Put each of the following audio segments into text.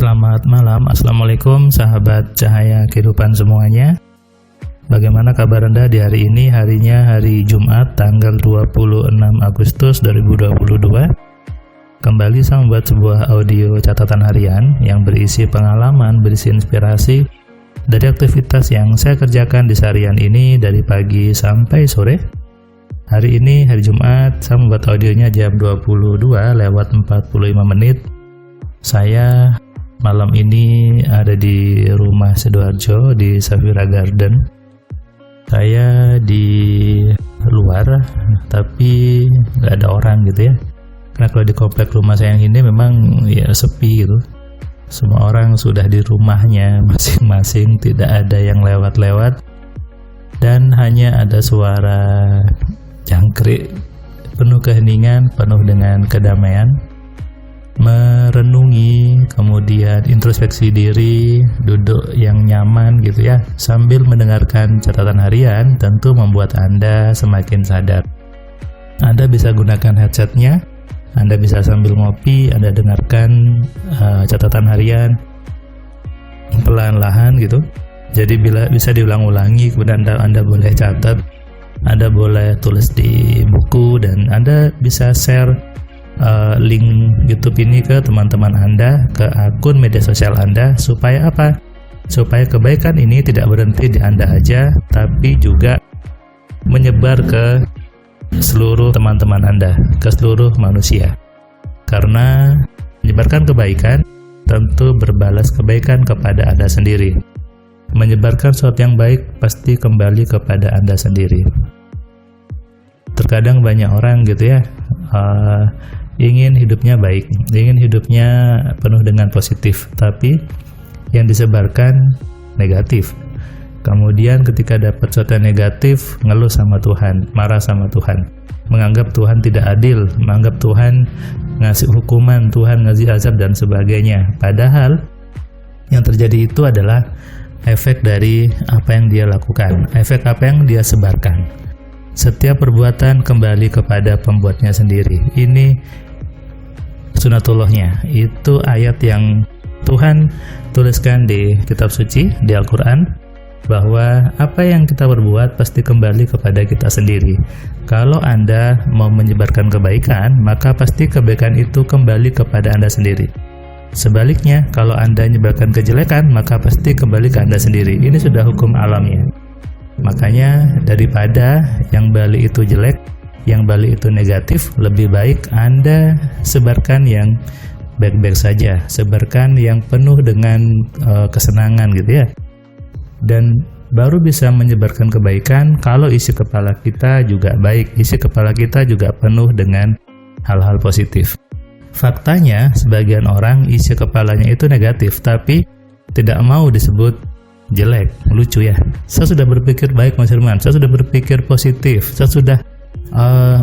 Selamat malam, Assalamualaikum sahabat cahaya kehidupan semuanya. Bagaimana kabar Anda di hari ini? Harinya hari Jumat tanggal 26 Agustus 2022. Kembali saya membuat sebuah audio catatan harian yang berisi pengalaman, berisi inspirasi dari aktivitas yang saya kerjakan di seharian ini dari pagi sampai sore. Hari ini hari Jumat saya membuat audionya jam 22:45 menit. Saya malam ini ada di rumah Sidoarjo di Safira Garden. Saya di luar tapi nggak ada orang gitu ya. Karena kalau di komplek rumah saya yang ini memang ya sepi gitu. Semua orang sudah di rumahnya masing-masing, tidak ada yang lewat-lewat dan hanya ada suara jangkrik penuh keheningan, penuh dengan kedamaian. Merenungi, kemudian introspeksi diri, duduk yang nyaman gitu ya, sambil mendengarkan catatan harian tentu membuat Anda semakin sadar. Anda bisa gunakan headsetnya, Anda bisa sambil ngopi, Anda dengarkan catatan harian pelan-lahan gitu. Jadi bisa diulang-ulangi, kemudian Anda boleh catat, Anda boleh tulis di buku, dan Anda bisa share link YouTube ini ke teman-teman Anda, ke akun media sosial Anda, supaya apa? Supaya kebaikan ini tidak berhenti di Anda aja, tapi juga menyebar ke seluruh teman-teman Anda, ke seluruh manusia. Karena menyebarkan kebaikan tentu berbalas kebaikan kepada Anda sendiri. Menyebarkan sesuatu yang baik pasti kembali kepada Anda sendiri. Terkadang banyak orang gitu ya, ingin hidupnya baik, ingin hidupnya penuh dengan positif, tapi yang disebarkan negatif. Kemudian ketika dapat sesuatu yang negatif, ngeluh sama Tuhan, marah sama Tuhan, menganggap Tuhan tidak adil, menganggap Tuhan ngasih hukuman, Tuhan ngasih azab dan sebagainya. Padahal yang terjadi itu adalah efek dari apa yang dia lakukan, efek apa yang dia sebarkan. Setiap perbuatan kembali kepada pembuatnya sendiri. Ini sunatullahnya, itu ayat yang Tuhan tuliskan di kitab suci, di Al-Quran, bahwa apa yang kita berbuat pasti kembali kepada kita sendiri. Kalau Anda mau menyebarkan kebaikan, maka pasti kebaikan itu kembali kepada Anda sendiri. Sebaliknya, kalau Anda menyebarkan kejelekan, maka pasti kembali ke Anda sendiri. Ini sudah hukum alamnya. Makanya daripada yang balik itu jelek, yang balik itu negatif, lebih baik Anda sebarkan yang baik-baik saja, sebarkan yang penuh dengan kesenangan gitu ya. Dan baru bisa menyebarkan kebaikan kalau isi kepala kita juga baik, isi kepala kita juga penuh dengan hal-hal positif. Faktanya sebagian orang isi kepalanya itu negatif, tapi tidak mau disebut jelek. Lucu ya, saya sudah berpikir baik Mas Firman, saya sudah berpikir positif, saya sudah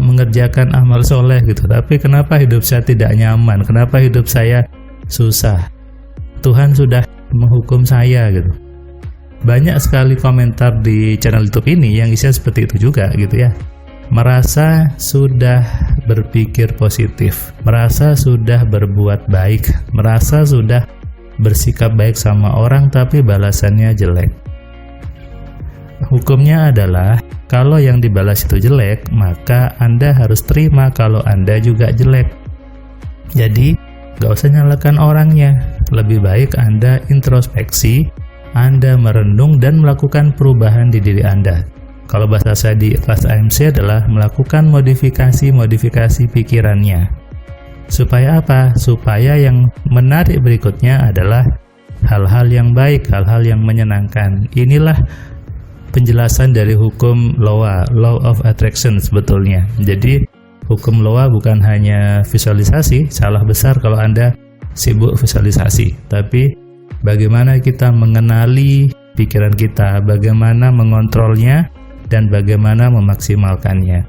mengerjakan amal soleh gitu, tapi kenapa hidup saya tidak nyaman, kenapa hidup saya susah, Tuhan sudah menghukum saya gitu. Banyak sekali komentar di channel YouTube ini yang isinya seperti itu juga gitu ya. Merasa sudah berpikir positif, merasa sudah berbuat baik, merasa sudah bersikap baik sama orang, tapi balasannya jelek. Hukumnya adalah kalau yang dibalas itu jelek, maka Anda harus terima kalau Anda juga jelek. Jadi gak usah nyalakan orangnya, lebih baik Anda introspeksi, Anda merenung dan melakukan perubahan di diri Anda. Kalau bahasa saya di kelas AMC adalah melakukan modifikasi pikirannya. Supaya apa? Supaya yang menarik berikutnya adalah hal-hal yang baik, hal-hal yang menyenangkan. Inilah penjelasan dari hukum law of attraction sebetulnya. Jadi hukum law bukan hanya visualisasi, salah besar kalau Anda sibuk visualisasi, tapi bagaimana kita mengenali pikiran kita, bagaimana mengontrolnya, dan bagaimana memaksimalkannya.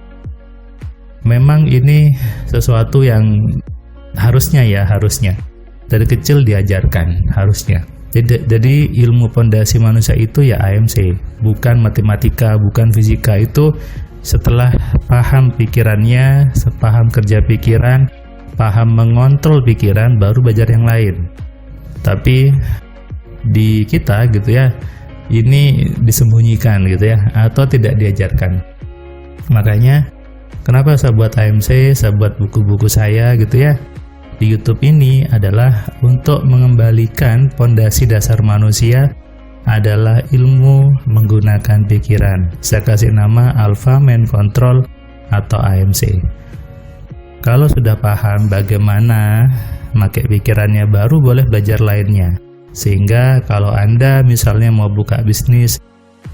Memang ini sesuatu yang harusnya dari kecil diajarkan, harusnya. Jadi ilmu pondasi manusia itu ya AMC, bukan matematika, bukan fisika. Itu setelah paham pikirannya, sepaham kerja pikiran, paham mengontrol pikiran, baru belajar yang lain. Tapi di kita gitu ya, ini disembunyikan gitu ya, atau tidak diajarkan. Makanya kenapa saya buat AMC, saya buat buku-buku saya gitu ya di YouTube ini adalah untuk mengembalikan pondasi dasar manusia adalah ilmu menggunakan pikiran. Saya kasih nama Alpha Mind Control atau AMC. Kalau sudah paham bagaimana pakai pikirannya, baru boleh belajar lainnya. Sehingga kalau Anda misalnya mau buka bisnis,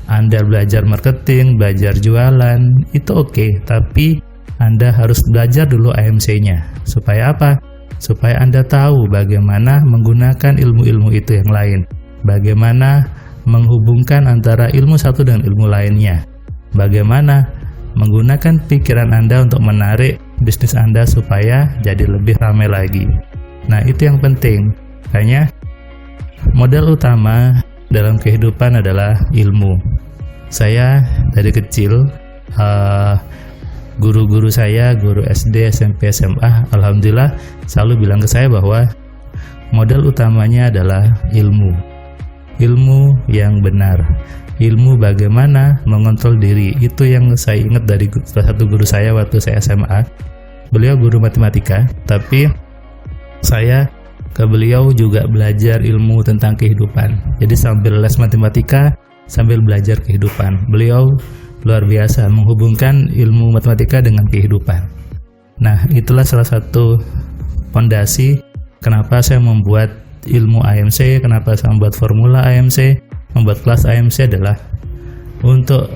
Anda belajar marketing, belajar jualan, itu oke. Tapi Anda harus belajar dulu AMC-nya. Supaya apa? Supaya Anda tahu bagaimana menggunakan ilmu-ilmu itu yang lain. Bagaimana menghubungkan antara ilmu satu dengan ilmu lainnya. Bagaimana menggunakan pikiran Anda untuk menarik bisnis Anda supaya jadi lebih ramai lagi. Nah, itu yang penting. Makanya modal utama dalam kehidupan adalah ilmu. Saya dari kecil, guru-guru saya, guru SD, SMP, SMA, alhamdulillah selalu bilang ke saya bahwa modal utamanya adalah ilmu. Ilmu yang benar, ilmu bagaimana mengontrol diri. Itu yang saya ingat dari salah satu guru saya waktu saya SMA. Beliau guru matematika, tapi saya ke beliau juga belajar ilmu tentang kehidupan. Jadi sambil les matematika, sambil belajar kehidupan. Beliau luar biasa menghubungkan ilmu matematika dengan kehidupan. Nah, itulah salah satu fondasi kenapa saya membuat ilmu AMC, kenapa saya membuat formula AMC, membuat kelas AMC adalah untuk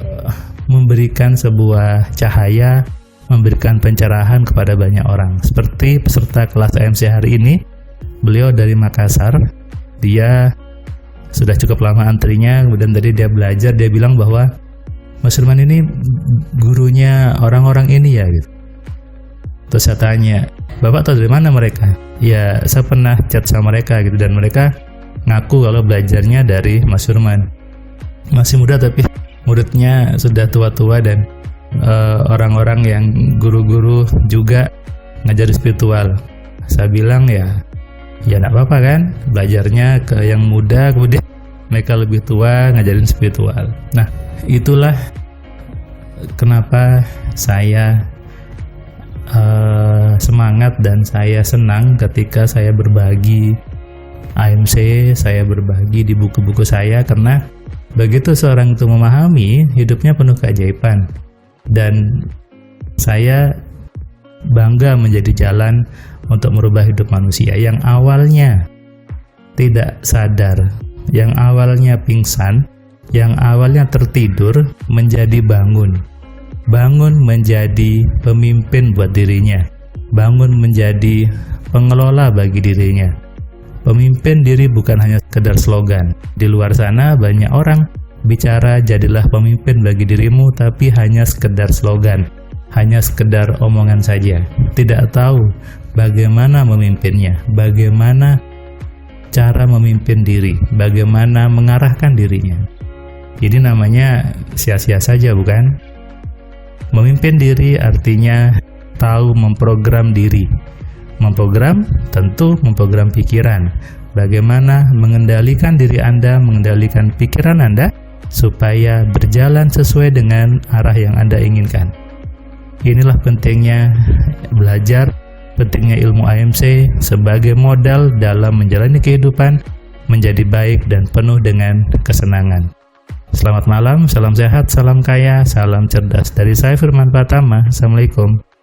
memberikan sebuah cahaya, memberikan pencerahan kepada banyak orang. Seperti peserta kelas AMC hari ini, beliau dari Makassar, dia sudah cukup lama antrinya, kemudian tadi dia belajar, dia bilang bahwa Mas Firman ini gurunya orang-orang ini ya gitu. Terus saya tanya, Bapak tahu dari mana mereka? Ya, saya pernah chat sama mereka gitu, dan mereka ngaku kalau belajarnya dari Mas Firman. Masih muda tapi muridnya sudah tua-tua, dan orang-orang yang guru-guru juga ngajar spiritual. Saya bilang ya enggak apa-apa kan, belajarnya ke yang muda, kemudian mereka lebih tua ngajarin spiritual. Nah, itulah kenapa saya semangat dan saya senang ketika saya berbagi AMC, saya berbagi di buku-buku saya, karena begitu seorang itu memahami, hidupnya penuh keajaiban. Dan saya bangga menjadi jalan untuk merubah hidup manusia yang awalnya tidak sadar, yang awalnya pingsan, yang awalnya tertidur menjadi bangun. Bangun menjadi pemimpin buat dirinya, bangun menjadi pengelola bagi dirinya. Pemimpin diri bukan hanya sekedar slogan. Di luar sana banyak orang bicara jadilah pemimpin bagi dirimu, tapi hanya sekedar slogan, hanya sekedar omongan saja. Tidak tahu bagaimana memimpinnya, bagaimana cara memimpin diri, bagaimana mengarahkan dirinya. Jadi namanya sia-sia saja, bukan? Memimpin diri artinya tahu memprogram diri. Memprogram tentu memprogram pikiran. Bagaimana mengendalikan diri Anda, mengendalikan pikiran Anda supaya berjalan sesuai dengan arah yang Anda inginkan. Inilah pentingnya belajar, pentingnya ilmu AMC sebagai modal dalam menjalani kehidupan menjadi baik dan penuh dengan kesenangan. Selamat malam, salam sehat, salam kaya, salam cerdas. Dari saya Firman Pratama. Assalamualaikum.